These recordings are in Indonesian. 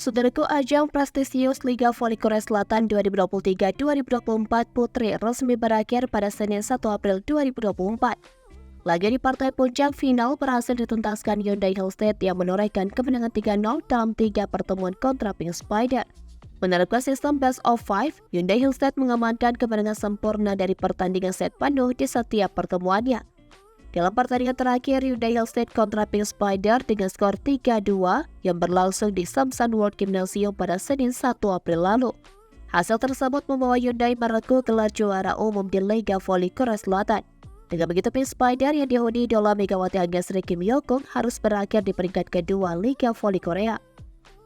Saudaraku, ajang prestisius Liga Voli Korea Selatan 2023-2024 Putri resmi berakhir pada Senin 1 April 2024. Laga di partai puncak final berhasil dituntaskan Hyundai Hillstead yang menorehkan kemenangan 3-0 dalam 3 pertemuan kontra Pink Spider. Menerapkan sistem best of 5, Hyundai Hillstead mengamankan kemenangan sempurna dari pertandingan set penuh di setiap pertemuannya. Dalam pertandingan terakhir Hyundai Hillstead kontra Pink Spider dengan skor 3-2 yang berlangsung di Samsan World Gymnasium pada Senin 1 April lalu. Hasil tersebut membawa Hyundai merengkuh gelar juara umum di Liga Voli Korea Selatan. Dengan begitu, Pink Spider yang dihuni idola Megawati Agnes-Ri Kim Hyokung harus berakhir di peringkat kedua Liga Voli Korea.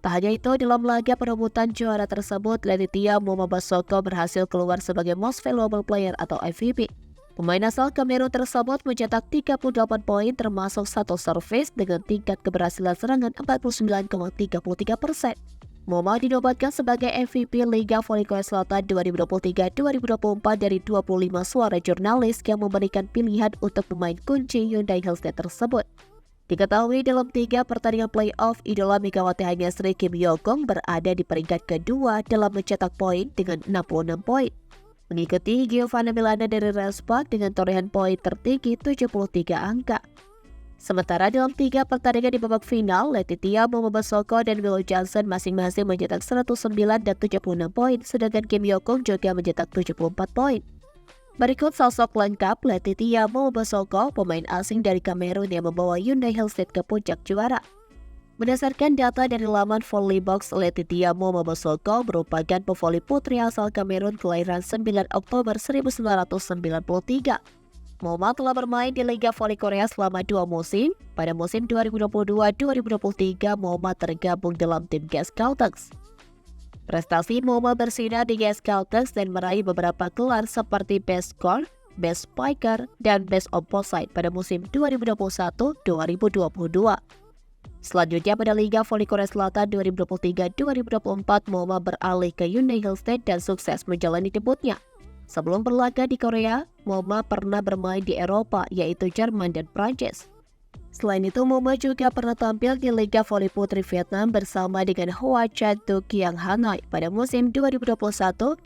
Tak hanya itu, dalam laga perebutan juara tersebut, Letitia Momobasoko berhasil keluar sebagai Most Valuable Player atau MVP. Pemain asal Kamerun tersebut mencetak 38 poin termasuk 1 servis dengan tingkat keberhasilan serangan 49,33%. Moma dinobatkan sebagai MVP Liga Voli Korea Selatan 2023-2024 dari 25 suara jurnalis yang memberikan pilihan untuk pemain kunci Hyundai Hillstead tersebut. Diketahui dalam 3 pertandingan playoff, idola Megawati Agnes-Ri Kim Hyokung berada di peringkat kedua dalam mencetak poin dengan 66 poin. Mengikuti Giovanna Milana dari Respark dengan torehan poin tertinggi 73 angka. Sementara dalam 3 pertandingan di babak final, Letitia Momobasoko dan Willow Johnson masing-masing mencetak 109 dan 76 poin, sedangkan Kim Hyokung juga mencetak 74 poin. Berikut sosok lengkap Letitia Momobasoko, pemain asing dari Kamerun yang membawa Hyundai Hillstead ke puncak juara. Berdasarkan data dari laman Volleybox, Letitia Momobasoko merupakan pevoli putri asal Kamerun kelahiran 9 Oktober 1993. Moma telah bermain di Liga Voli Korea selama 2 musim. Pada musim 2022-2023, Moma tergabung dalam tim GS Caltex. Prestasi Moma bersinar di GS Caltex dan meraih beberapa gelar seperti Best Score, Best Spiker, dan Best Opposite pada musim 2021-2022. Selanjutnya pada Liga Voli Korea Selatan 2023-2024, Moma beralih ke Hyundai Hillstead dan sukses menjalani debutnya. Sebelum berlaga di Korea, Moma pernah bermain di Eropa, yaitu Jerman dan Prancis. Selain itu, Moma juga pernah tampil di Liga Voli Putri Vietnam bersama dengan Hoa Chan Tu Kiang Hanoi pada musim 2021-2022.